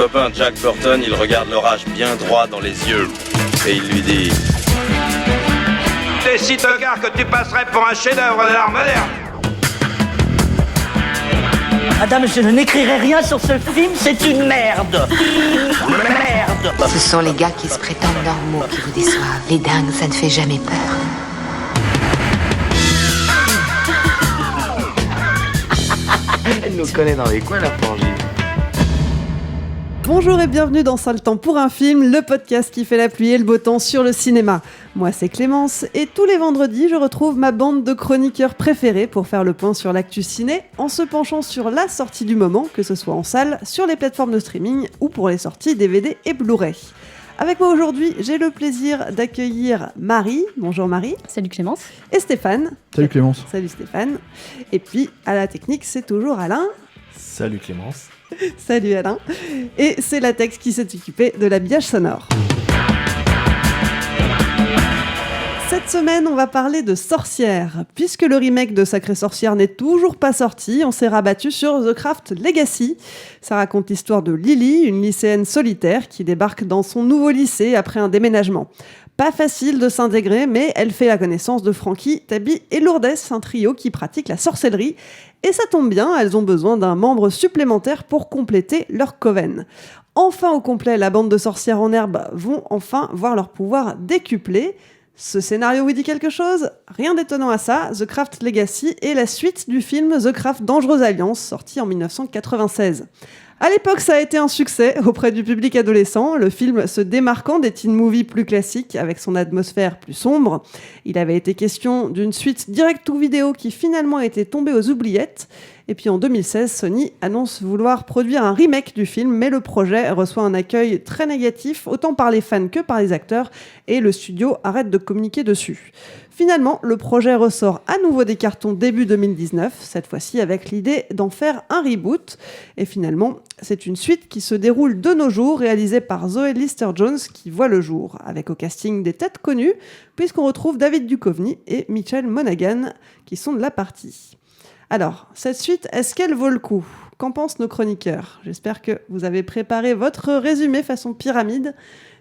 copain Jack Burton, il regarde l'orage bien droit dans les yeux et il lui dit: T'es si tocard que tu passerais pour un chef-d'œuvre de l'art moderne. Madame, je n'écrirai rien sur ce film, c'est une merde. Merde. Ce sont les gars qui se prétendent normaux qui vous déçoivent. Les dingues, ça ne fait jamais peur. Elle nous connaît dans les coins, la Frangine. Bonjour et bienvenue dans Sale Temps pour un film, le podcast qui fait la pluie et le beau temps sur le cinéma. Moi c'est Clémence et tous les vendredis je retrouve ma bande de chroniqueurs préférés pour faire le point sur l'actu ciné en se penchant sur la sortie du moment, que ce soit en salle, sur les plateformes de streaming ou pour les sorties DVD et Blu-ray. Avec moi aujourd'hui, j'ai le plaisir d'accueillir Marie. Bonjour Marie. Salut Clémence. Et Stéphane. Salut Clémence. Salut Stéphane. Et puis à la technique, c'est toujours Alain. Salut Clémence. Salut Alain. Et c'est Latex qui s'est occupé de l'habillage sonore. Cette semaine, on va parler de Sorcière. Puisque le remake de Sacrée Sorcière n'est toujours pas sorti, on s'est rabattu sur The Craft Legacy. Ça raconte l'histoire de Lily, une lycéenne solitaire qui débarque dans son nouveau lycée après un déménagement. Pas facile de s'intégrer, mais elle fait la connaissance de Frankie, Tabby et Lourdes, un trio qui pratique la sorcellerie. Et ça tombe bien, elles ont besoin d'un membre supplémentaire pour compléter leur coven. Enfin au complet, la bande de sorcières en herbe vont enfin voir leur pouvoir décuplé. Ce scénario vous dit quelque chose ? Rien d'étonnant à ça, The Craft Legacy est la suite du film The Craft Dangereuse Alliance, sorti en 1996. À l'époque, ça a été un succès auprès du public adolescent, le film se démarquant des teen movies plus classiques avec son atmosphère plus sombre. Il avait été question d'une suite direct-to-vidéo qui finalement était tombée aux oubliettes. Et puis en 2016, Sony annonce vouloir produire un remake du film, mais le projet reçoit un accueil très négatif, autant par les fans que par les acteurs, et le studio arrête de communiquer dessus. Finalement, le projet ressort à nouveau des cartons début 2019, cette fois-ci avec l'idée d'en faire un reboot. Et finalement, c'est une suite qui se déroule de nos jours, réalisée par Zoe Lister-Jones, qui voit le jour, avec au casting des têtes connues, puisqu'on retrouve David Duchovny et Mitchell Monaghan, qui sont de la partie. Alors, cette suite, est-ce qu'elle vaut le coup ? Qu'en pensent nos chroniqueurs ? J'espère que vous avez préparé votre résumé façon pyramide.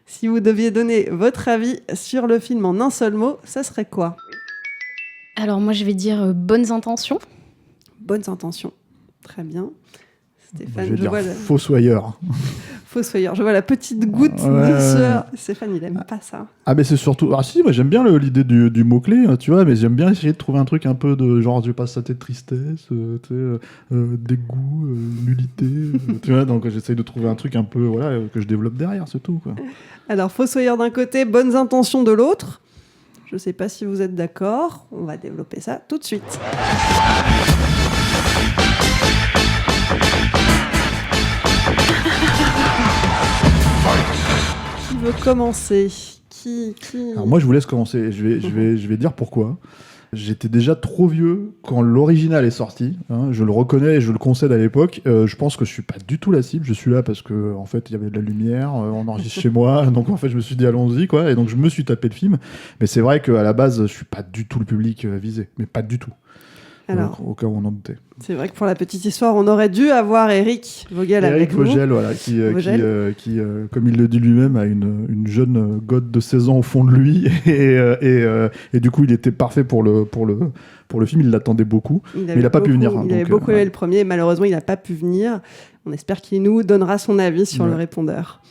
Si vous deviez donner votre avis sur le film en un seul mot, ça serait quoi ? Alors moi je vais dire bonnes intentions. Bonnes intentions. Très bien. Stéphane, Je vais dire vois Fossoyeur. Fossoyeur. Je vois la petite goutte de sueur. Stéphane, il aime pas ça. Ah mais c'est surtout... Ah si, moi j'aime bien l'idée du mot-clé, tu vois, mais j'aime bien essayer de trouver un truc un peu de genre, je passe sa tête tristesse, dégoût, nullité, tu vois, donc j'essaye de trouver un truc un peu, voilà, que je développe derrière, c'est tout, quoi. Alors, Fossoyeur d'un côté, bonnes intentions de l'autre. Je sais pas si vous êtes d'accord, on va développer ça tout de suite. Qui veut commencer ? Qui... Alors moi je vous laisse commencer, je vais dire pourquoi. J'étais déjà trop vieux quand l'original est sorti, hein, je le reconnais et je le concède à l'époque. Je pense que je suis pas du tout la cible, je suis là parce que en fait il y avait de la lumière, on enregistre chez moi, donc en fait je me suis dit allons-y quoi, et donc je me suis tapé le film. Mais c'est vrai qu'à la base je suis pas du tout le public visé, mais pas du tout. Alors, au cas où on en doutait. C'est vrai que pour la petite histoire, on aurait dû avoir Eric Vogel avec nous. Eric Vogel, voilà, qui, comme il le dit lui-même, a une jeune goth de 16 ans au fond de lui. Et du coup, il était parfait pour le film. Il l'attendait beaucoup, mais il n'a pas pu venir. Il avait beaucoup aimé le premier, et malheureusement, il n'a pas pu venir. On espère qu'il nous donnera son avis sur le répondeur.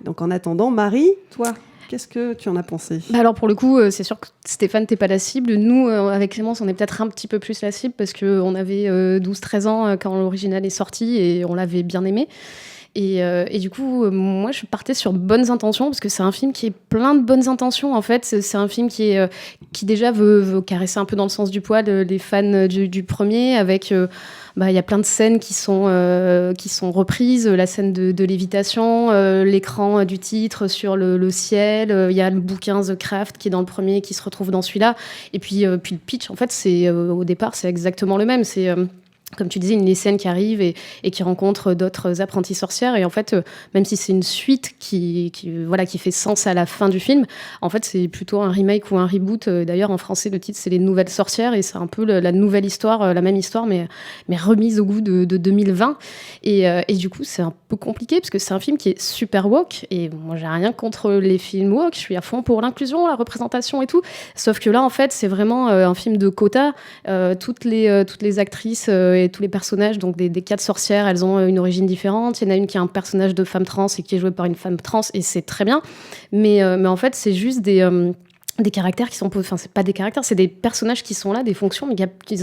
Donc en attendant, Marie, toi, qu'est-ce que tu en as pensé ? Alors pour le coup, c'est sûr que Stéphane, t'es pas la cible. Nous, avec Clémence, on est peut-être un petit peu plus la cible parce qu'on avait 12-13 ans quand l'original est sorti et on l'avait bien aimé. Et du coup, moi, je partais sur de bonnes intentions parce que c'est un film qui est plein de bonnes intentions. En fait, c'est un film qui déjà veut caresser un peu dans le sens du poil les fans du premier avec... il y a plein de scènes qui sont reprises, la scène de lévitation, l'écran du titre sur le ciel, il y a le bouquin The Craft qui est dans le premier qui se retrouve dans celui-là, et puis le pitch, en fait, au départ, c'est exactement le même, comme tu disais, une lycéenne qui arrive et qui rencontre d'autres apprentis sorcières. Et en fait, même si c'est une suite qui fait sens à la fin du film, en fait, c'est plutôt un remake ou un reboot. D'ailleurs, en français, le titre, c'est Les Nouvelles Sorcières. Et c'est un peu la nouvelle histoire, la même histoire, mais remise au goût de 2020. Et du coup, c'est un peu compliqué parce que c'est un film qui est super woke. Et moi, j'ai rien contre les films woke. Je suis à fond pour l'inclusion, la représentation et tout. Sauf que là, en fait, c'est vraiment un film de quota. Toutes les actrices et tous les personnages, donc des 4 sorcières, elles ont une origine différente. Il y en a une qui a un personnage de femme trans et qui est jouée par une femme trans, et c'est très bien. Mais en fait, c'est juste des caractères qui sont... Enfin, c'est pas des caractères, c'est des personnages qui sont là, des fonctions, mais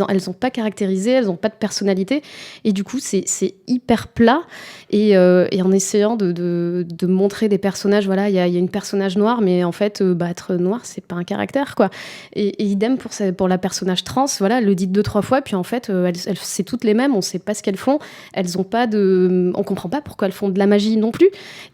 elles sont pas caractérisées, elles ont pas de personnalité. Et du coup, c'est hyper plat. Et en essayant de montrer des personnages, voilà, il y a une personnage noire, mais en fait, être noir, c'est pas un caractère, quoi. Et idem pour la personnage trans, voilà, elle le dit 2-3 fois, puis en fait, c'est toutes les mêmes, on sait pas ce qu'elles font. Elles ont pas de... On comprend pas pourquoi elles font de la magie non plus.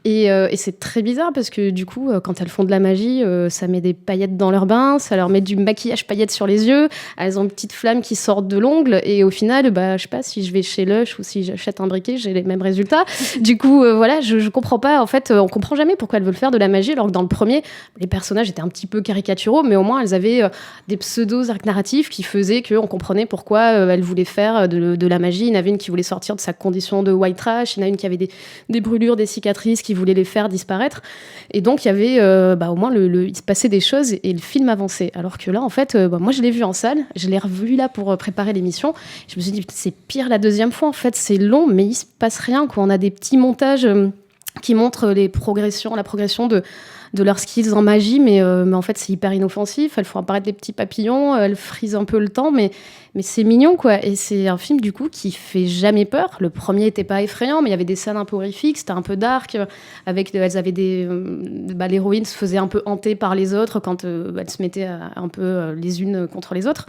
Et c'est très bizarre, parce que du coup, quand elles font de la magie, ça met des paillettes dans leur bain, ça leur met du maquillage paillettes sur les yeux, elles ont une petite flamme qui sort de l'ongle, et au final, je sais pas, si je vais chez Lush ou si j'achète un briquet, j'ai les mêmes résultats. Du coup, voilà, je comprends pas, en fait, on comprend jamais pourquoi elles veulent faire de la magie, alors que dans le premier, les personnages étaient un petit peu caricaturaux, mais au moins, elles avaient des pseudo-arcs narratifs qui faisaient qu'on comprenait pourquoi elles voulaient faire de la magie. Il y en avait une qui voulait sortir de sa condition de white trash, il y en a une qui avait des brûlures, des cicatrices, qui voulait les faire disparaître. Et donc, il y avait, au moins, il se passait des choses et le film avançait. Alors que là, en fait, moi, je l'ai vu en salle, je l'ai revu là pour préparer l'émission. Je me suis dit, c'est pire la deuxième fois, en fait, c'est long, mais il se passe rien, quoi. On a des petits montages qui montrent la progression de leurs skills en magie, mais en fait, c'est hyper inoffensif. Elles font apparaître des petits papillons, elles frisent un peu le temps, mais c'est mignon, quoi. Et c'est un film, du coup, qui fait jamais peur. Le premier était pas effrayant, mais il y avait des scènes un peu horrifiques, c'était un peu dark, elles avaient l'héroïne se faisait un peu hanter par les autres quand elles se mettaient un peu les unes contre les autres.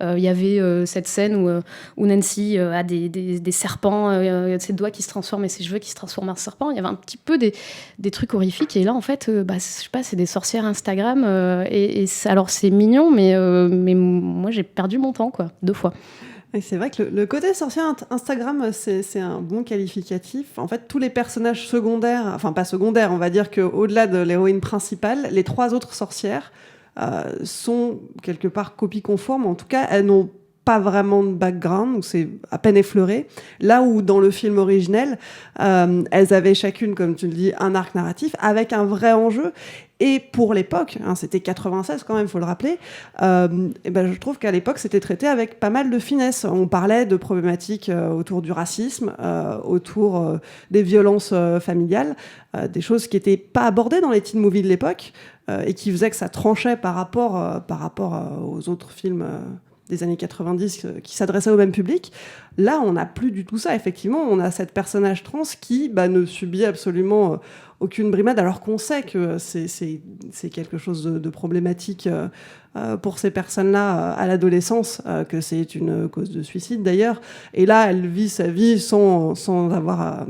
Il y avait cette scène où Nancy a des serpents, ses doigts qui se transforment et ses cheveux qui se transforment en serpents. Il y avait un petit peu des trucs horrifiques. Et là, en fait, je sais pas, c'est des sorcières Instagram. Alors, c'est mignon, mais moi, j'ai perdu mon temps, quoi, 2 fois. Et c'est vrai que le côté sorcière Instagram, c'est un bon qualificatif. En fait, tous les personnages secondaires, enfin pas secondaires, on va dire qu'au-delà de l'héroïne principale, les 3 autres sorcières sont quelque part copies conformes. En tout cas, elles n'ont pas vraiment de background, c'est à peine effleuré. Là où dans le film originel, elles avaient chacune, comme tu le dis, un arc narratif avec un vrai enjeu. Et pour l'époque, c'était 96 quand même, faut le rappeler, je trouve qu'à l'époque, c'était traité avec pas mal de finesse. On parlait de problématiques autour du racisme, autour des violences familiales, des choses qui n'étaient pas abordées dans les teen movies de l'époque et qui faisaient que ça tranchait par rapport aux autres films des années 90 qui s'adressaient au même public. Là, on n'a plus du tout ça. Effectivement, on a cette personnage trans qui ne subit absolument aucune brimade, alors qu'on sait que c'est quelque chose de problématique pour ces personnes-là à l'adolescence, que c'est une cause de suicide d'ailleurs. Et là, elle vit sa vie sans avoir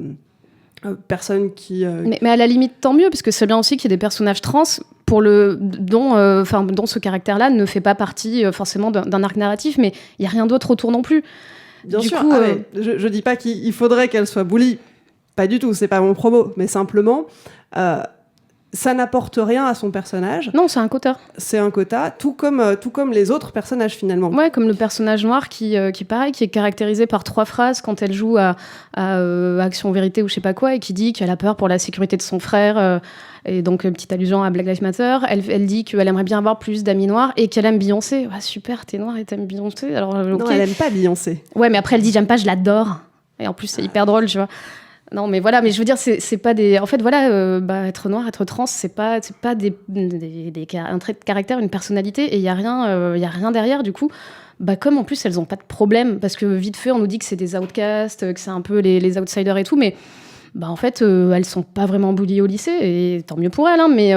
personne qui... Mais à la limite, tant mieux, parce que c'est bien aussi qu'il y ait des personnages trans dont ce caractère-là ne fait pas partie forcément d'un arc narratif, mais il n'y a rien d'autre autour non plus. Bien sûr, je dis pas qu'il faudrait qu'elle soit bully, pas du tout, c'est pas mon propos, mais simplement, ça n'apporte rien à son personnage. Non, c'est un quota. C'est un quota, tout comme les autres personnages finalement. Ouais, comme le personnage noir qui pareil, qui est caractérisé par 3 phrases quand elle joue à Action Vérité ou je sais pas quoi, et qui dit qu'elle a peur pour la sécurité de son frère. Et donc, une petite allusion à Black Lives Matter. Elle dit qu'elle aimerait bien avoir plus d'amis noirs et qu'elle aime Beyoncé. Ouais, super, t'es noire et t'aimes Beyoncé. Alors, okay. Non, elle aime pas Beyoncé. Ouais, mais après, elle dit j'aime pas, je l'adore. Et en plus, c'est hyper drôle, tu vois. Non, mais voilà, mais je veux dire, c'est pas des... En fait, voilà, être noir, être trans, c'est pas un trait de caractère, une personnalité, et il y a rien derrière, du coup. Comme en plus, elles ont pas de problème, parce que vite fait, on nous dit que c'est des outcasts, que c'est un peu les outsiders et tout, mais bah en fait, elles sont pas vraiment bullies au lycée, et tant mieux pour elles, hein, mais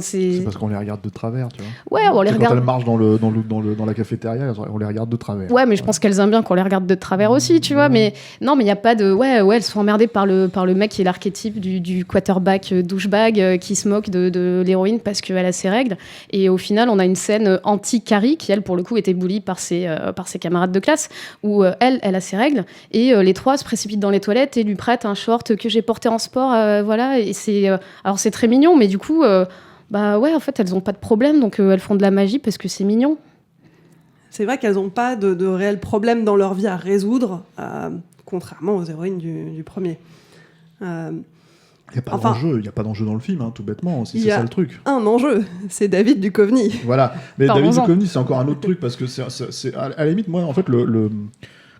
C'est parce qu'on les regarde de travers, tu vois. Ouais, on les Quand regarde. elles marchent dans la cafétéria, on les regarde de travers. Ouais, mais je pense qu'elles aiment bien qu'on les regarde de travers aussi, tu vois. Mais non, mais il y a pas de. Ouais, elles sont emmerdées par le mec qui est l'archétype du quarterback douchebag qui se moque de l'héroïne parce qu'elle a ses règles. Et au final, on a une scène anti-Carrie qui, elle, pour le coup, était bully par ses camarades de classe, où elle a ses règles, et les trois se précipitent dans les toilettes et lui prêtent un short que j'ai porté en sport, voilà. Et c'est alors c'est très mignon, mais du coup, bah ouais, en fait, elles ont pas de problème, donc elles font de la magie parce que c'est mignon. C'est vrai qu'elles n'ont pas de réels problèmes dans leur vie à résoudre, contrairement aux héroïnes du premier. Il n'y a pas d'enjeu dans le film, hein, tout bêtement. C'est ça le truc. Un enjeu, c'est David Duchovny. Voilà. Mais Parlons-en. David Duchovny, c'est encore un autre truc, parce que c'est à la limite, moi, en fait,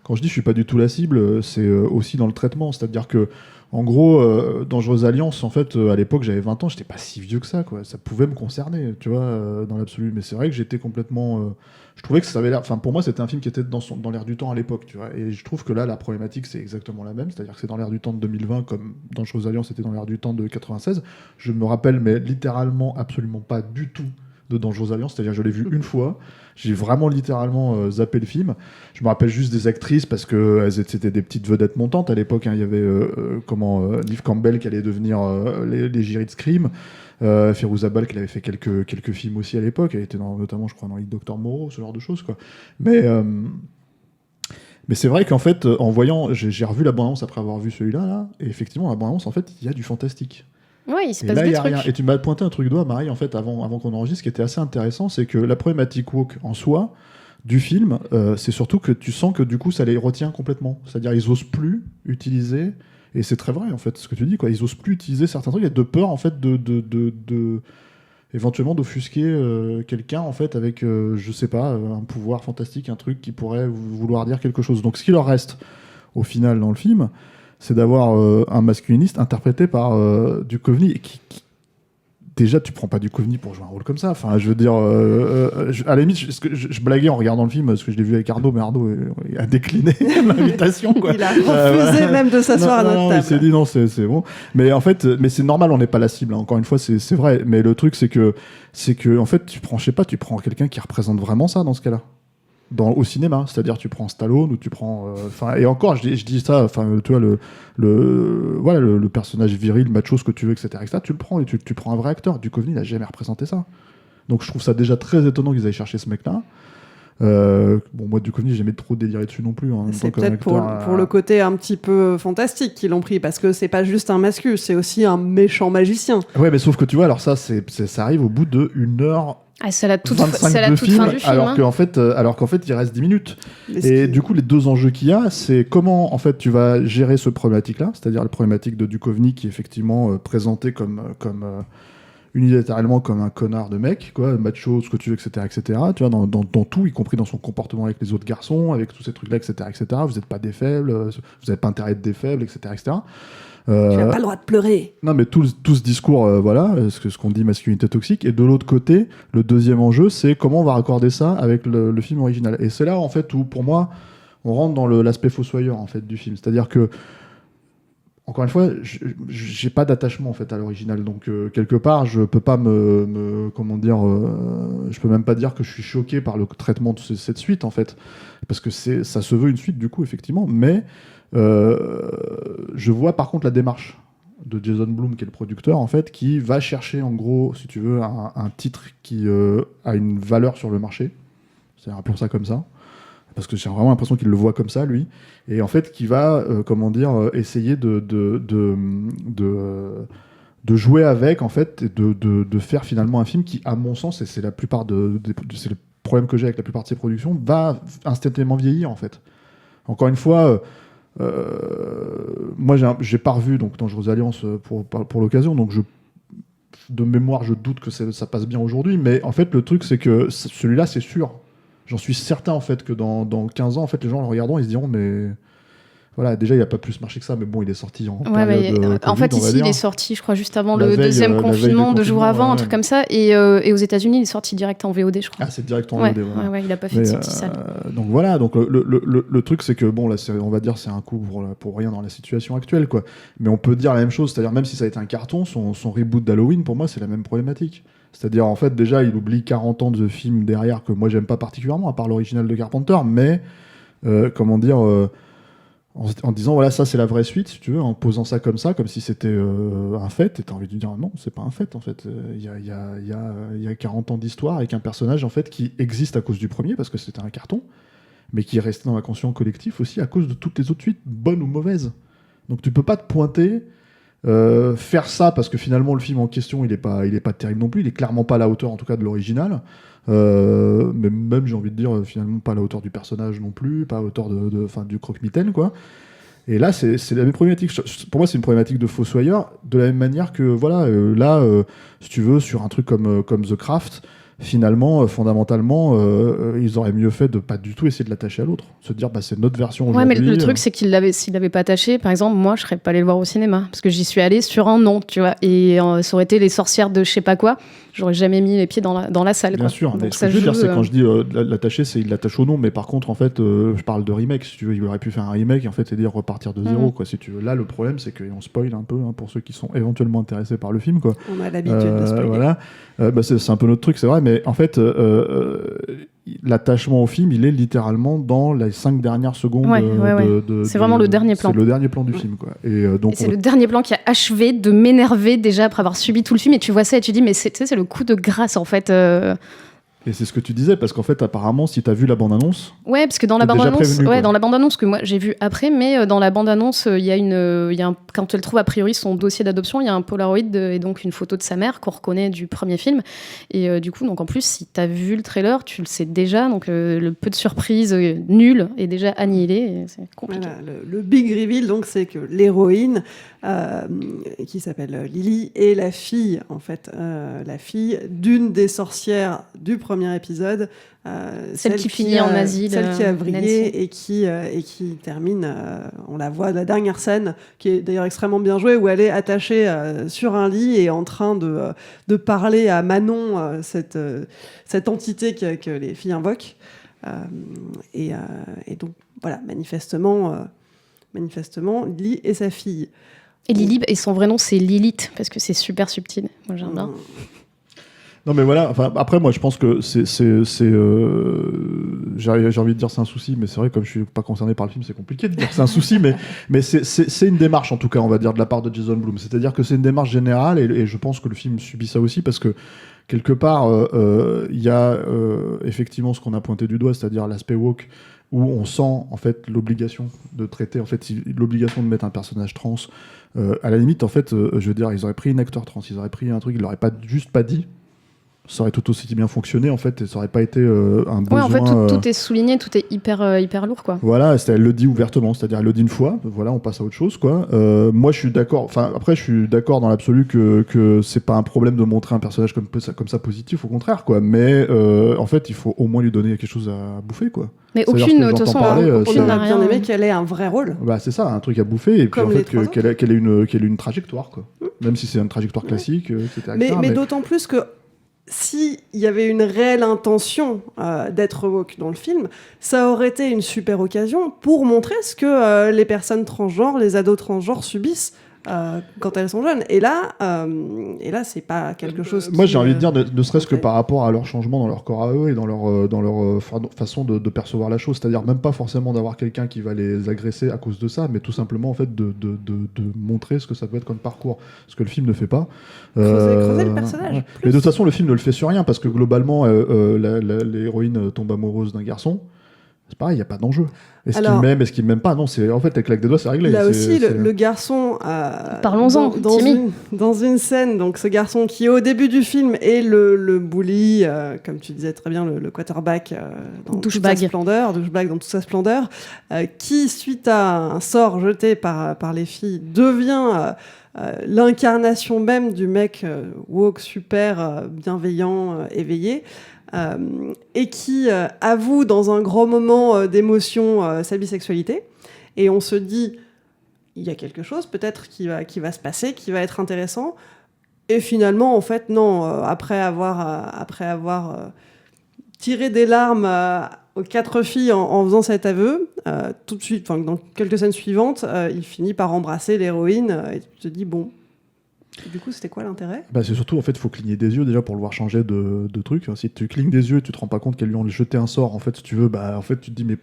quand je dis je suis pas du tout la cible, c'est aussi dans le traitement. C'est-à-dire que, en gros, Dangereuse Alliance, en fait, à l'époque, j'avais 20 ans, j'étais pas si vieux que ça, quoi. Ça pouvait me concerner, tu vois, dans l'absolu. Mais c'est vrai que j'étais complètement... je trouvais que ça avait l'air... Enfin, pour moi, c'était un film qui était dans l'air du temps à l'époque, tu vois. Et je trouve que là, la problématique, c'est exactement la même. C'est-à-dire que c'est dans l'air du temps de 2020, comme Dangereuse Alliance était dans l'air du temps de 96. Je me rappelle, mais littéralement, absolument pas du tout de Dangereuse Alliance. C'est-à-dire que je l'ai vu une fois. J'ai vraiment littéralement zappé le film. Je me rappelle juste des actrices parce que c'était des petites vedettes montantes à l'époque. Hein. Il y avait Neve Campbell qui allait devenir l'égérie de Scream. Fairouz Abal qui avait fait quelques films aussi à l'époque. Elle était notamment, je crois, dans Dr Moreau, ce genre de choses, quoi. Mais c'est vrai qu'en fait, en voyant, j'ai revu la bande-annonce après avoir vu celui-là, là, et effectivement, la bande-annonce, en fait, il y a du fantastique. Ouais, il se Et passe là, des y a trucs. rien. Et tu m'as pointé un truc doigt, Marie, en fait, avant qu'on enregistre, ce qui était assez intéressant, c'est que la problématique woke en soi du film, c'est surtout que tu sens que du coup, ça les retient complètement. C'est-à-dire, ils osent plus utiliser, et c'est très vrai, en fait, ce que tu dis, quoi. Ils osent plus utiliser certains trucs, il y a de peur, en fait, éventuellement d'offusquer quelqu'un, en fait, avec, je sais pas, un pouvoir fantastique, un truc qui pourrait vouloir dire quelque chose. Donc, ce qui leur reste, au final, dans le film, c'est d'avoir un masculiniste interprété par Duchovny, déjà, tu prends pas Duchovny pour jouer un rôle comme ça. Enfin, je veux dire, à la limite, je blaguais en regardant le film, parce que je l'ai vu avec Arnaud, mais Arnaud a décliné l'invitation, quoi. Il a refusé même de s'asseoir à notre table. Il s'est dit non, c'est bon. Mais en fait, c'est normal, on n'est pas la cible. Hein. Encore une fois, c'est vrai. Mais le truc, c'est que, en fait, tu prends quelqu'un qui représente vraiment ça dans ce cas-là. Au cinéma, c'est-à-dire tu prends Stallone ou tu prends et encore je dis ça, tu vois le personnage viril, macho, ce que tu veux, etc., tu le prends et tu prends un vrai acteur. Duchovny, il a jamais représenté ça, donc je trouve ça déjà très étonnant qu'ils aillent chercher ce mec-là. Bon, moi Duchovny, j'ai jamais trop déliré dessus non plus, hein, c'est peut-être pour le côté un petit peu fantastique qu'ils l'ont pris, parce que c'est pas juste un mascu, c'est aussi un méchant magicien. Ouais, mais sauf que tu vois, alors ça arrive au bout de 1h Ah, c'est la toute 25 fin du film. alors qu'en fait il reste 10 minutes. Et Du coup, les deux enjeux qu'il y a, c'est comment en fait tu vas gérer ce problématique-là, c'est-à-dire la problématique de Duchovny qui est effectivement présenté comme unilatéralement comme un connard de mec, quoi, macho, ce que tu veux, etc., etc. Tu vois, dans tout, y compris dans son comportement avec les autres garçons, avec tous ces trucs-là, etc., etc. Vous n'êtes pas des faibles, vous n'avez pas intérêt à être des faibles, etc., etc. Tu n'as pas le droit de pleurer. Non, mais tout ce discours, voilà, ce qu'on dit masculinité toxique. Et de l'autre côté, le deuxième enjeu, c'est comment on va raccorder ça avec le film original. Et c'est là, en fait, où, pour moi, on rentre dans l'aspect fossoyeur, en fait, du film. C'est-à-dire que, encore une fois, j'ai pas d'attachement, en fait, à l'original. Donc, quelque part, je peux pas comment dire, je peux même pas dire que je suis choqué par le traitement de cette suite, en fait. Parce que ça se veut une suite, du coup, effectivement. Mais, je vois par contre la démarche de Jason Blum, qui est le producteur, en fait, qui va chercher, en gros, si tu veux, un titre qui a une valeur sur le marché. C'est rappelons ça comme ça. Parce que j'ai vraiment l'impression qu'il le voit comme ça, lui. Et en fait, qui va, essayer de jouer avec, en fait, et de faire finalement un film qui, à mon sens, et c'est la plupart c'est le problème que j'ai avec la plupart de ces productions, va instantanément vieillir, en fait. Encore une fois, moi, j'ai pas revu donc Dangereuse Alliance pour l'occasion, donc de mémoire, je doute que ça passe bien aujourd'hui, mais en fait, le truc, c'est que celui-là, c'est sûr. J'en suis certain, en fait, que dans 15 ans, en fait, les gens, en le regardant, ils se diront, mais Voilà, déjà il a pas plus marché que ça, mais bon, il est sorti en Ouais, période mais, en Covid, fait, on va ici, dire. il est sorti, je crois, juste avant La le veille, deuxième la veille du confinement, 2 jours confinement, avant, un ouais. truc comme ça. Et aux États-Unis, il est sorti direct en VOD, je crois. Ah, c'est direct en Ouais, VOD, voilà. ouais, il a pas fait Mais, de ces petits salles. donc voilà, donc le truc c'est que bon là on va dire c'est un coup pour rien dans la situation actuelle quoi. Mais on peut dire la même chose, c'est-à-dire même si ça a été un carton, son reboot d'Halloween pour moi c'est la même problématique. C'est-à-dire en fait déjà il oublie 40 ans de films derrière que moi j'aime pas particulièrement à part l'original de Carpenter, mais comment dire en disant voilà ça c'est la vraie suite si tu veux, en posant ça comme si c'était un fait, et t'as envie de dire non c'est pas un fait en fait, il y a 40 ans d'histoire avec un personnage en fait qui existe à cause du premier parce que c'était un carton, mais qui est resté dans l'inconscient collectif aussi à cause de toutes les autres suites, bonnes ou mauvaises. Donc tu peux pas te pointer, faire ça parce que finalement le film en question il est pas terrible non plus, il est clairement pas à la hauteur en tout cas de l'original, mais même j'ai envie de dire finalement pas à la hauteur du personnage non plus, pas à la hauteur du croque-mitaine quoi. Et là c'est la même problématique, pour moi c'est une problématique de Fossoyeur, de la même manière que voilà si tu veux sur un truc comme The Craft, finalement, fondamentalement, ils auraient mieux fait de pas du tout essayer de l'attacher à l'autre. Se dire, bah, c'est notre version Ouais, aujourd'hui. mais le truc, c'est s'il l'avait pas attaché, par exemple, moi, je serais pas allée le voir au cinéma. Parce que j'y suis allée sur un nom, tu vois. Et ça aurait été les sorcières de je sais pas quoi. J'aurais jamais mis les pieds dans la salle. Bien quoi. sûr, donc mais ce ça que je veux joue, dire, c'est quand je dis l'attacher, c'est il l'attache au nom, mais par contre, en fait, je parle de remake. Si tu veux, il aurait pu faire un remake, et en fait, c'est dire repartir de zéro, quoi. Si tu veux. Là, le problème, c'est qu'on spoil un peu, hein, pour ceux qui sont éventuellement intéressés par le film, quoi. On a l'habitude de spoiler. Voilà. C'est un peu notre truc, c'est vrai, mais en fait, l'attachement au film, il est littéralement dans les 5 dernières secondes. Ouais. C'est vraiment le dernier plan. C'est le dernier plan du film, quoi. Et donc, Et c'est le dernier plan qui a achevé de m'énerver déjà après avoir subi tout le film. Et tu vois ça et tu dis, mais c'est le coup de grâce en fait. Et c'est ce que tu disais, parce qu'en fait, apparemment, si t'as vu la bande-annonce... Ouais, parce que dans la T'es déjà bande-annonce, prévenu, quoi. dans la bande-annonce que moi j'ai vu après, mais dans la bande-annonce, il y a quand elle trouve a priori son dossier d'adoption, il y a un Polaroid et donc une photo de sa mère qu'on reconnaît du premier film. Et du coup, donc en plus, si t'as vu le trailer, tu le sais déjà, donc le peu de surprise nul est déjà annihilé. Et c'est compliqué. Voilà, le big reveal, donc, c'est que l'héroïne, qui s'appelle Lily, est la fille, en fait, la fille d'une des sorcières du premier épisode, celle qui finit en asile, celle qui a brillé Nancy. et qui termine, on la voit, la dernière scène, qui est d'ailleurs extrêmement bien jouée, où elle est attachée sur un lit et en train de parler à Manon, cette entité que les filles invoquent. Et donc, voilà, manifestement, Lily est sa fille. Et Lily, et son vrai nom c'est Lilith, parce que c'est super subtil. Moi j'aime bien. Non mais voilà, enfin, après moi je pense que j'ai envie de dire c'est un souci, mais c'est vrai comme je suis pas concerné par le film c'est compliqué de dire que c'est un souci, mais c'est une démarche en tout cas on va dire de la part de Jason Blum, c'est-à-dire que c'est une démarche générale et je pense que le film subit ça aussi parce que quelque part il y a effectivement ce qu'on a pointé du doigt, c'est-à-dire l'aspect woke où on sent en fait l'obligation de traiter, en fait l'obligation de mettre un personnage trans, à la limite en fait je veux dire ils auraient pris un acteur trans, ils auraient pris un truc, ils l'auraient pas juste pas dit, ça aurait tout aussi bien fonctionné en fait et ça aurait pas été un besoin. Ouais, en fait tout est souligné, tout est hyper lourd quoi. Voilà, elle le dit ouvertement, c'est-à-dire elle le dit une fois, voilà, on passe à autre chose quoi. Moi je suis d'accord, enfin après je suis d'accord dans l'absolu que c'est pas un problème de montrer un personnage comme ça positif, au contraire quoi, mais en fait il faut au moins lui donner quelque chose à bouffer quoi. Mais C'est-à-dire aucune, ce que de toute j'entends façon, parler, On c'est- aurait bien aimé qu'elle ait un vrai rôle. Bah c'est ça, un truc à bouffer et puis Comme en les fait trois qu'elle ait une trajectoire quoi. Même si c'est une trajectoire classique, etc. Mais d'autant plus que s'il y avait une réelle intention d'être woke dans le film, ça aurait été une super occasion pour montrer ce que les personnes transgenres, les ados transgenres subissent quand elles sont jeunes. Et là c'est pas quelque chose Moi, qui, j'ai envie de dire, ne serait-ce que ouais. par rapport à leur changement dans leur corps à eux et dans leur façon de percevoir la chose. C'est-à-dire même pas forcément d'avoir quelqu'un qui va les agresser à cause de ça, mais tout simplement en fait de montrer ce que ça peut être comme parcours. Ce que le film ne fait pas. Creuser le personnage. Ouais. Mais de toute façon, le film ne le fait sur rien parce que globalement, l'héroïne tombe amoureuse d'un garçon. C'est pareil, il n'y a pas d'enjeu. Est-ce qu'il m'aime, est-ce qu'il m'aime pas? Non, c'est en fait, avec claque des doigts, c'est réglé. Là C'est- aussi, c'est- le garçon. Parlons-en, Timmy. dans une scène, donc ce garçon qui, au début du film, est le bully, comme tu disais très bien, le quarterback dans toute sa Douchebag. splendeur, douchebag dans toute sa splendeur, qui, suite à un sort jeté par les filles, devient l'incarnation même du mec woke, super bienveillant, éveillé. Et qui avoue dans un grand moment d'émotion sa bisexualité. et on se dit, il y a quelque chose peut-être qui va se passer, qui va être intéressant. Et finalement, en fait, non. Après avoir tiré des larmes aux 4 filles en faisant cet aveu, tout de suite, dans quelques scènes suivantes, il finit par embrasser l'héroïne. Et tu te dis, bon... Du coup, c'était quoi l'intérêt ? C'est surtout, en fait, il faut cligner des yeux déjà pour le voir changer de truc. Si tu clignes des yeux et tu te rends pas compte qu'elles lui ont jeté un sort, en fait, si tu veux, en fait, tu te dis, mais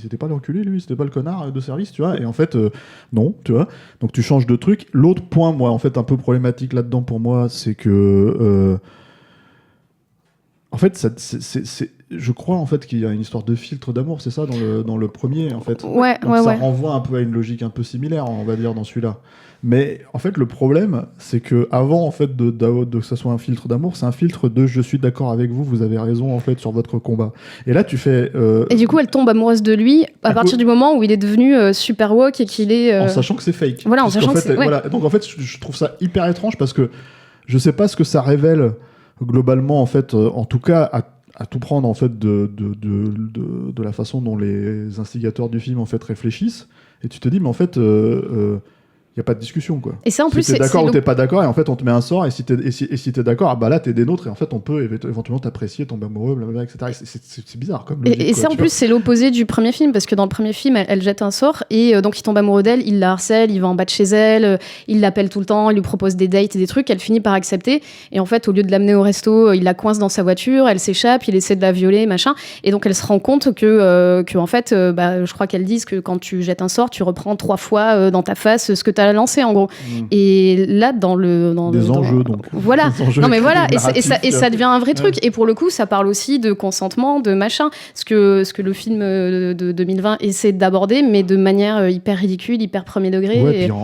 c'était pas l'enculé, lui, c'était pas le connard de service, tu vois. Et en fait, non, tu vois. Donc tu changes de truc. L'autre point, moi, en fait, un peu problématique là-dedans pour moi, c'est que. En fait, je crois en fait qu'il y a une histoire de filtre d'amour, c'est ça, dans le premier, en fait. Ouais, donc ça renvoie un peu à une logique un peu similaire, on va dire, dans celui-là. Mais en fait, le problème, c'est que avant, en fait, de que ça soit un filtre d'amour, c'est un filtre de je suis d'accord avec vous, vous avez raison en fait sur votre combat. Et là, tu fais. Et du coup, elle tombe amoureuse de lui à partir du moment où il est devenu super woke et qu'il est. En sachant que c'est fake. Voilà, en sachant que c'est. Voilà. Donc en fait, je trouve ça hyper étrange parce que je sais pas ce que ça révèle globalement, en fait, en tout cas à tout prendre en fait de la façon dont les instigateurs du film en fait réfléchissent. Et tu te dis, mais en fait. Il n'y a pas de discussion, quoi. Et ça, en plus, si t'es d'accord ou t'es pas d'accord, et en fait, on te met un sort, et si t'es d'accord, là, t'es des nôtres, et en fait, on peut éventuellement t'apprécier, tomber amoureux, blablabla, etc. C'est bizarre, comme logique. Et ça, en plus, c'est l'opposé du premier film, parce que dans le premier film, elle jette un sort, et donc il tombe amoureux d'elle, il la harcèle, il va en bas de chez elle, il l'appelle tout le temps, il lui propose des dates et des trucs, elle finit par accepter, et en fait, au lieu de l'amener au resto, il la coince dans sa voiture, elle s'échappe, il essaie de la violer, machin, et donc elle se rend compte que en fait, je crois qu'elle dit que quand tu jettes un sort, tu reprends 3 fois dans ta face ce que t'as lancé, en gros. Et là, donc. Voilà. Non, mais voilà. Et ça devient un vrai truc. Et pour le coup, ça parle aussi de consentement, de machin. Ce que le film de 2020 essaie d'aborder, mais de manière hyper ridicule, hyper premier degré. Ouais, et puis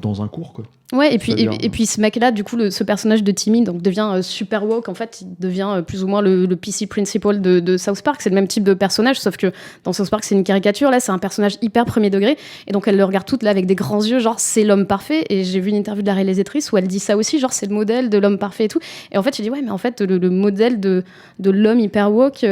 dans un cours, quoi. Ouais, et puis ce mec-là, du coup, ce personnage de Timmy donc, devient super woke. En fait, il devient plus ou moins le PC principal de South Park. C'est le même type de personnage, sauf que dans South Park, c'est une caricature. Là, c'est un personnage hyper premier degré. Et donc, elle le regarde toute là avec des grands yeux, genre, c'est l'homme parfait. Et j'ai vu une interview de la réalisatrice où elle dit ça aussi, genre, c'est le modèle de l'homme parfait et tout. Et en fait, je dis, ouais, mais en fait, le modèle de l'homme hyper woke,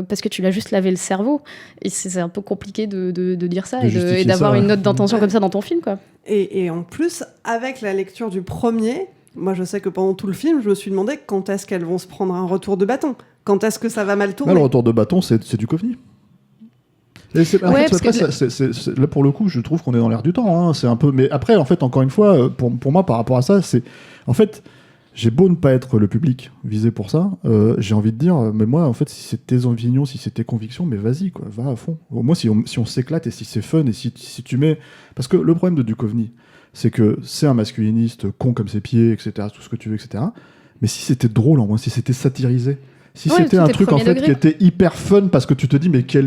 parce que tu l'as juste lavé le cerveau. Et c'est un peu compliqué de dire ça et d'avoir une note d'intention comme ça dans ton film, quoi. Et en plus, avec la lecture du premier, moi je sais que pendant tout le film, je me suis demandé quand est-ce qu'elles vont se prendre un retour de bâton. Quand est-ce que ça va mal tourner. Là, le retour de bâton, c'est du Coveney. Là, pour le coup, je trouve qu'on est dans l'air du temps. Hein. C'est un peu... Mais après, en fait, encore une fois, pour moi, par rapport à ça, c'est... En fait, j'ai beau ne pas être le public visé pour ça, j'ai envie de dire, mais moi, en fait, si c'est tes opinions, si c'est tes convictions, mais vas-y, quoi, va à fond. Au moins, si on s'éclate et si c'est fun, et si tu mets... Parce que le problème de Duchovny, c'est que c'est un masculiniste con comme ses pieds, etc., tout ce que tu veux, etc. Mais si c'était drôle, en moins, si c'était satirisé, si c'était un truc en fait qui était hyper fun parce que tu te dis mais tu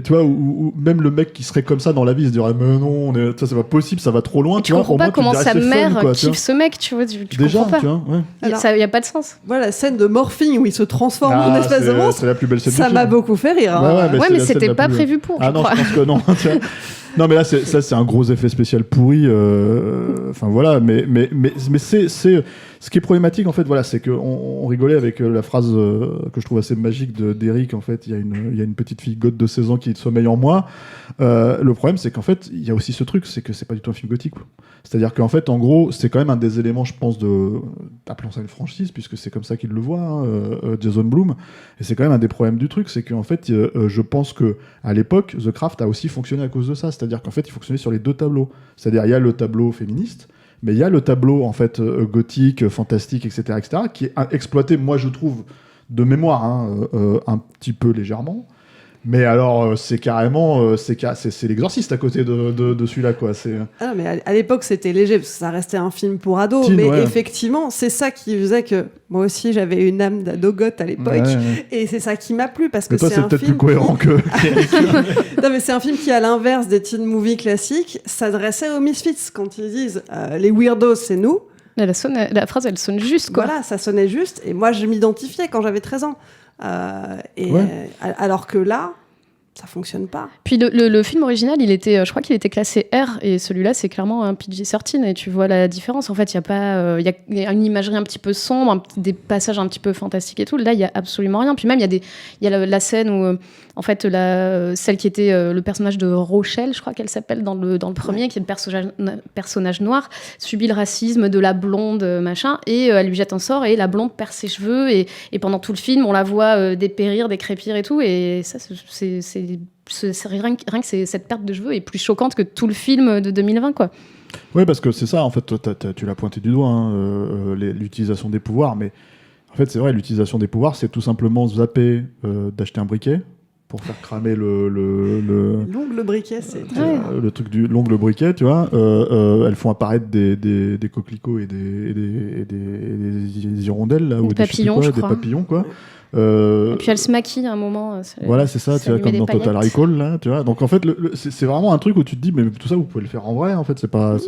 vois ou même le mec qui serait comme ça dans la vie il se dirait mais non ça c'est pas possible, ça va trop loin, tu comprends pas comment sa mère kiffe ce mec, tu vois, tu déjà, comprends pas, tu vois, ouais. Ça y a pas de sens. Voilà, la scène de morphing où il se transforme en espèce de monstre, c'est la plus belle scène, ça m'a beaucoup fait rire, hein. Ouais, mais c'était pas prévu pour. Ah non, je pense que non. Non, mais là, c'est un gros effet spécial pourri. Enfin, voilà. Mais c'est ce qui est problématique, en fait, voilà, c'est qu'on rigolait avec la phrase que je trouve assez magique d'Eric. En fait, il y a une petite fille goth de 16 ans qui sommeille en moi. Le problème, c'est qu'en fait, il y a aussi ce truc, c'est que c'est pas du tout un film gothique, quoi. C'est-à-dire qu'en fait, en gros, c'est quand même un des éléments, je pense, appelons ça une franchise, puisque c'est comme ça qu'il le voit, hein, Jason Blum. Et c'est quand même un des problèmes du truc, c'est qu'en fait, je pense que à l'époque, The Craft a aussi fonctionné à cause de ça. C'est-à-dire qu'en fait, il fonctionnait sur les deux tableaux. C'est-à-dire, il y a le tableau féministe, mais il y a le tableau, en fait, gothique, fantastique, etc., qui est exploité, moi, je trouve, de mémoire, hein, un petit peu légèrement. Mais alors, c'est carrément... c'est l'exorciste à côté de celui-là, quoi. Ah non, mais à l'époque, c'était léger, parce que ça restait un film pour ados. Mais ouais. Effectivement, c'est ça qui faisait que... Moi aussi, j'avais une âme d'ado goth à l'époque. Ouais. Et c'est ça qui m'a plu, parce que toi, c'est un peut-être film... plus cohérent que... Non, mais c'est un film qui, à l'inverse des teen movies classiques, s'adressait aux misfits. Quand ils disent « les weirdos, c'est nous », la phrase, elle sonne juste, quoi. Voilà, ça sonnait juste. Et moi, je m'identifiais quand j'avais 13 ans. Alors que là, ça fonctionne pas. Puis le film original, je crois qu'il était classé R, et celui-là, c'est clairement un PG-13, et tu vois la différence. En fait, il y a une imagerie un petit peu sombre, des passages un petit peu fantastiques et tout. Là, il y a absolument rien. Puis même, il y a la scène où, en fait, celle qui était le personnage de Rochelle, je crois qu'elle s'appelle dans le premier, qui est le personnage noir, subit le racisme de la blonde, machin, et elle lui jette un sort, et la blonde perd ses cheveux, et pendant tout le film, on la voit dépérir, décrépir et tout, et ça, c'est rien que cette perte de cheveux est plus choquante que tout le film de 2020, quoi. Oui, parce que c'est ça, en fait, tu l'as pointé du doigt, hein, l'utilisation des pouvoirs, mais en fait, c'est vrai, l'utilisation des pouvoirs, c'est tout simplement zapper d'acheter un briquet pour faire cramer L'ongle briquet, c'est le truc du l'ongle briquet, tu vois. Elles font apparaître des coquelicots et des hirondelles, là, ou des papillons, je crois. Des papillons, quoi. Et puis elle se maquille à un moment. Voilà, c'est ça, tu vois, comme dans Total Recall, là, tu vois. Donc en fait, c'est vraiment un truc où tu te dis, mais tout ça, vous pouvez le faire en vrai, en fait, c'est pas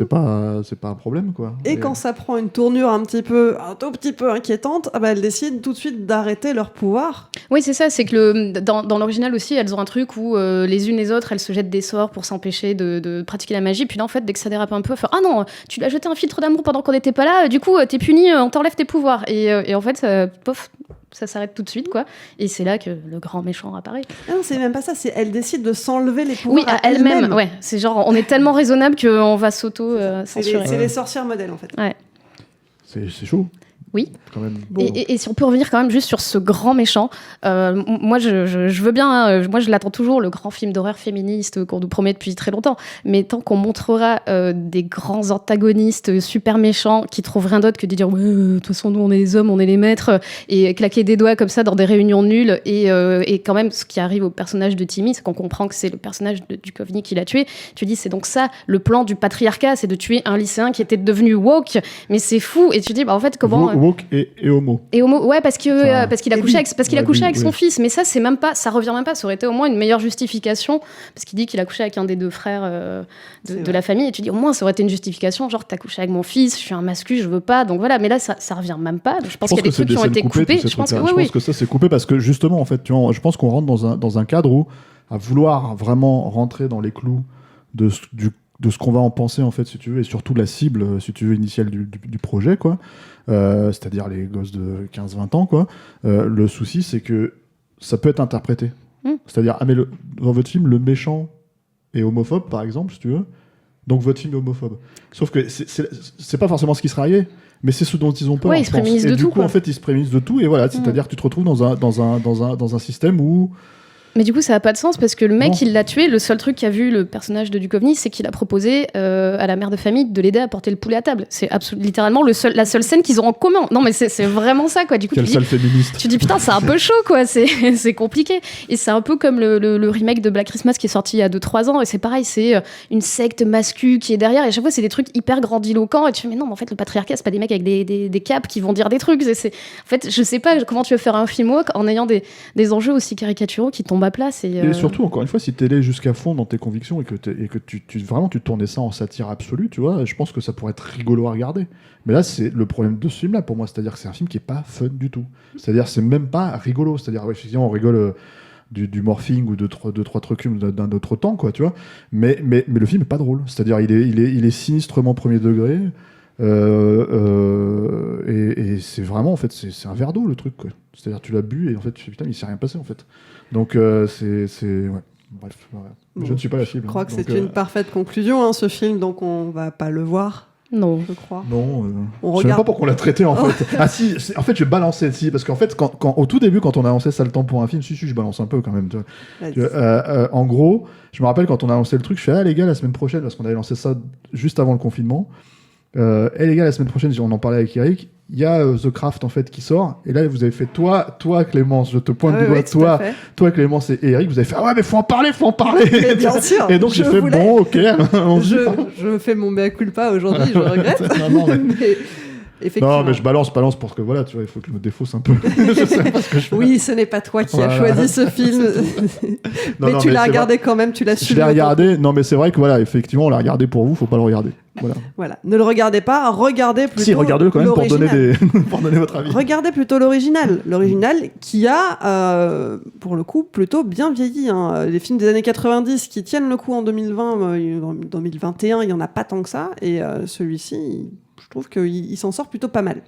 un problème, quoi. Et quand ça prend une tournure un tout petit peu inquiétante, elles décident tout de suite d'arrêter leur pouvoir. Oui, c'est ça, c'est que dans l'original aussi, elles ont un truc où les unes les autres, elles se jettent des sorts pour s'empêcher de pratiquer la magie. Puis là, en fait, dès que ça dérape un peu, elles font ah non, tu lui as jeté un filtre d'amour pendant qu'on n'était pas là, du coup, t'es puni, on t'enlève tes pouvoirs. Et en fait, pof, ça s'arrête tout de suite, quoi. Et c'est là que le grand méchant apparaît. Ah non, c'est même pas ça, c'est elle décide de s'enlever les pouvoirs. Oui, à elle-même. Ouais, c'est genre, on est tellement raisonnable qu'on va s'auto-censurer. C'est les sorcières modèles, en fait. Ouais. C'est chaud. Oui. Quand même. Bon. Et si on peut revenir quand même juste sur ce grand méchant, moi je veux bien, moi je l'attends toujours, le grand film d'horreur féministe qu'on nous promet depuis très longtemps, mais tant qu'on montrera des grands antagonistes super méchants qui trouvent rien d'autre que de dire ouais, de toute façon nous on est les hommes, on est les maîtres, et claquer des doigts comme ça dans des réunions nulles, et quand même ce qui arrive au personnage de Timmy, c'est qu'on comprend que c'est le personnage de Duchovny qui l'a tué. Tu dis c'est donc ça le plan du patriarcat, c'est de tuer un lycéen qui était devenu woke, mais c'est fou. Et tu dis en fait comment woke et homo. Et homo, ouais, parce qu'il a couché avec son fils, mais ça c'est même pas, ça revient même pas. Ça aurait été au moins une meilleure justification, parce qu'il dit qu'il a couché avec un des deux frères de la famille, et tu dis au moins ça aurait été une justification, genre t'as couché avec mon fils, je suis un mascu, je veux pas, donc voilà. Mais là ça revient même pas. Je pense qu'il y a des trucs qui ont été coupés. Je pense que ça c'est coupé parce que justement en fait, tu vois, je pense qu'on rentre dans un cadre où à vouloir vraiment rentrer dans les clous de ce qu'on va en penser en fait, si tu veux, et surtout la cible, si tu veux, initiale du projet, quoi. C'est-à-dire les gosses de 15-20 ans, quoi. Le souci, c'est que ça peut être interprété. C'est-à-dire, mais dans votre film, le méchant est homophobe, par exemple, si tu veux. Donc votre film est homophobe. Sauf que c'est pas forcément ce qui sera arrivé, mais c'est ce dont ils ont peur. Ouais, ils se prémunissent de tout. Du coup, en fait, ils se prémunissent de tout, et voilà. C'est-à-dire que tu te retrouves dans un système où. Mais du coup, ça n'a pas de sens parce que le mec, il l'a tué. Le seul truc qu'a vu le personnage de Duchovny, c'est qu'il a proposé à la mère de famille de l'aider à porter le poulet à table. C'est littéralement la seule scène qu'ils ont en commun. Non, mais c'est vraiment ça, quoi. Du coup, quelle salle féministe. Tu dis putain, c'est un peu chaud, quoi. C'est compliqué. Et c'est un peu comme le remake de Black Christmas qui est sorti il y a 2-3 ans. Et c'est pareil, c'est une secte mascu qui est derrière. Et à chaque fois, c'est des trucs hyper grandiloquents. Et tu fais, mais non, mais en fait, le patriarcat, c'est pas des mecs avec des capes qui vont dire des trucs. En fait, je sais pas comment tu veux faire un film woke en ayant des enjeux aussi caricaturaux qui tombent à plat. Et surtout, encore une fois, si t'es allé jusqu'à fond dans tes convictions et que tu vraiment tu tournais ça en satire absolue, tu vois, je pense que ça pourrait être rigolo à regarder. Mais là, c'est le problème de ce film-là pour moi, c'est-à-dire que c'est un film qui est pas fun du tout. C'est-à-dire, c'est même pas rigolo. C'est-à-dire, ouais, effectivement, on rigole du morphing ou de trois trucs d'un autre temps, quoi, tu vois. Mais le film est pas drôle. C'est-à-dire, il est sinistrement premier degré. Et c'est vraiment, en fait, c'est un verre d'eau, le truc, quoi. C'est-à-dire, tu l'as bu et en fait, tu fais putain, il s'est rien passé, en fait. Donc, ouais. Bref, voilà. Je ne suis pas la cible. Je crois que c'est une parfaite conclusion, hein, ce film, donc on va pas le voir. Non, je crois. Non, je sais même pas pourquoi on l'a traité, en fait. Ah si, en fait, je balançais, parce qu'en fait, quand au tout début, quand on a lancé ça le temps pour un film, si, je balance un peu quand même. En gros, je me rappelle quand on a lancé le truc, je fais les gars, la semaine prochaine, parce qu'on avait lancé ça juste avant le confinement. Les gars, la semaine prochaine, on en parlait avec Eric, il y a The Craft en fait qui sort, et là vous avez fait toi Clémence, je te pointe du doigt, toi Clémence et Eric, vous avez fait ouais mais faut en parler. Mais bien sûr. Et donc j'ai fait bon ok. Je fais mon mea culpa aujourd'hui, je regrette. non, effectivement. Non, mais je balance parce que voilà, tu vois, il faut que je me défausse un peu. Je sais pas ce que je fais. Oui, ce n'est pas toi qui as choisi ce film. Non, mais tu l'as regardé quand même, tu l'as suivi. Je l'ai regardé, non mais c'est vrai que voilà, effectivement, on l'a regardé pour vous, faut pas le regarder. Voilà. Ne le regardez pas, regardez plutôt. Si, regardez-le quand même pour donner votre avis. Regardez plutôt l'original. L'original qui a, pour le coup, plutôt bien vieilli. Hein. Les films des années 90 qui tiennent le coup en 2020, 2021, il n'y en a pas tant que ça. Et celui-ci, je trouve qu'il s'en sort plutôt pas mal.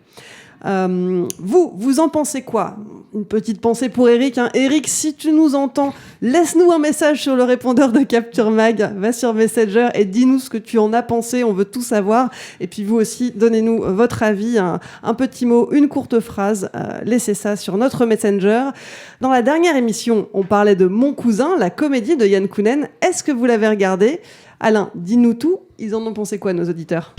Vous en pensez quoi? Une petite pensée pour Eric. Eric, si tu nous entends, laisse-nous un message sur le répondeur de Capture Mag. Va sur Messenger et dis-nous ce que tu en as pensé. On veut tout savoir. Et puis vous aussi, donnez-nous votre avis. Un petit mot, une courte phrase. Laissez ça sur notre Messenger. Dans la dernière émission, on parlait de Mon Cousin, la comédie de Yann Kounen. Est-ce que vous l'avez regardé? Alain, dis-nous tout. Ils en ont pensé quoi, nos auditeurs?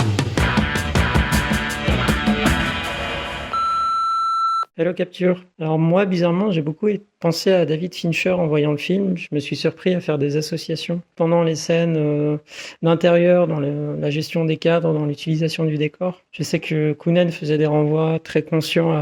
Hello Capture. Alors moi, bizarrement, j'ai beaucoup pensé à David Fincher en voyant le film. Je me suis surpris à faire des associations pendant les scènes d'intérieur, dans la gestion des cadres, dans l'utilisation du décor. Je sais que Kounen faisait des renvois très conscients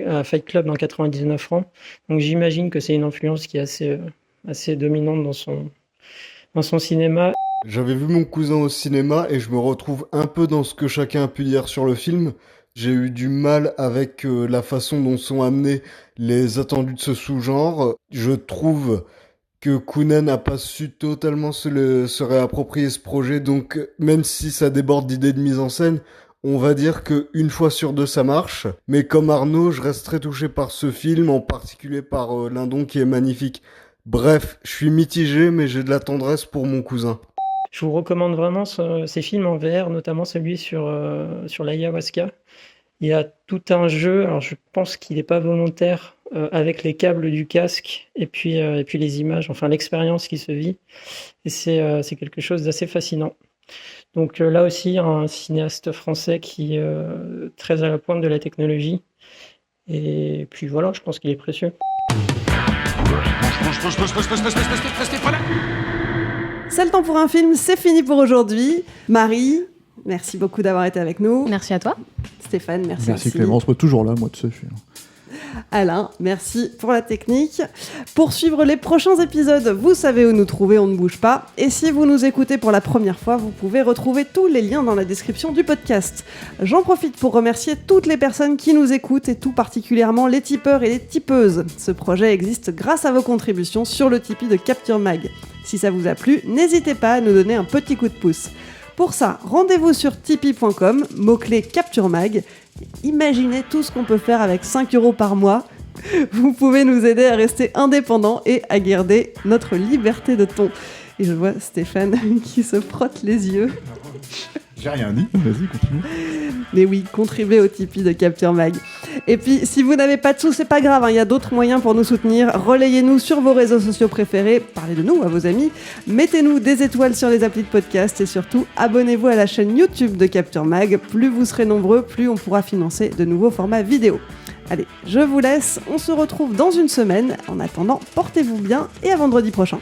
à Fight Club dans 99 francs. Donc j'imagine que c'est une influence qui est assez dominante dans son cinéma. J'avais vu Mon Cousin au cinéma et je me retrouve un peu dans ce que chacun a pu dire sur le film. J'ai eu du mal avec la façon dont sont amenés les attendus de ce sous-genre. Je trouve que Kounen n'a pas su totalement se réapproprier ce projet, donc même si ça déborde d'idées de mise en scène, on va dire qu'une fois sur deux ça marche. Mais comme Arnaud, je reste très touché par ce film, en particulier par Lindon qui est magnifique. Bref, je suis mitigé, mais j'ai de la tendresse pour Mon Cousin. Je vous recommande vraiment ces films en VR, notamment celui sur l'ayahuasca. Il y a tout un jeu, alors je pense qu'il n'est pas volontaire, avec les câbles du casque et puis les images, enfin l'expérience qui se vit. Et c'est quelque chose d'assez fascinant. Donc là aussi, un cinéaste français qui est très à la pointe de la technologie. Et puis voilà, je pense qu'il est précieux. C'est le temps pour un film, c'est fini pour aujourd'hui. Marie, merci beaucoup d'avoir été avec nous. Merci à toi. Stéphane, merci aussi. Merci Clément, on se retrouve toujours là, moi tu sais. Alain, merci pour la technique. Pour suivre les prochains épisodes, vous savez où nous trouver, on ne bouge pas. Et si vous nous écoutez pour la première fois, vous pouvez retrouver tous les liens dans la description du podcast. J'en profite pour remercier toutes les personnes qui nous écoutent et tout particulièrement les tipeurs et les tipeuses. Ce projet existe grâce à vos contributions sur le Tipeee de Capture Mag. Si ça vous a plu, n'hésitez pas à nous donner un petit coup de pouce. Pour ça, rendez-vous sur tipeee.com, mot-clé Capture Mag. Imaginez tout ce qu'on peut faire avec 5 € par mois. Vous pouvez nous aider à rester indépendants et à garder notre liberté de ton. Et je vois Stéphane qui se frotte les yeux. J'ai rien dit, vas-y, continue. Mais oui, contribuez au Tipeee de Capture Mag. Et puis, si vous n'avez pas de sous, c'est pas grave, il y a d'autres moyens pour nous soutenir. Relayez-nous sur vos réseaux sociaux préférés, parlez de nous à vos amis, mettez-nous des étoiles sur les applis de podcast et surtout, abonnez-vous à la chaîne YouTube de Capture Mag. Plus vous serez nombreux, plus on pourra financer de nouveaux formats vidéo. Allez, je vous laisse, on se retrouve dans une semaine. En attendant, portez-vous bien et à vendredi prochain.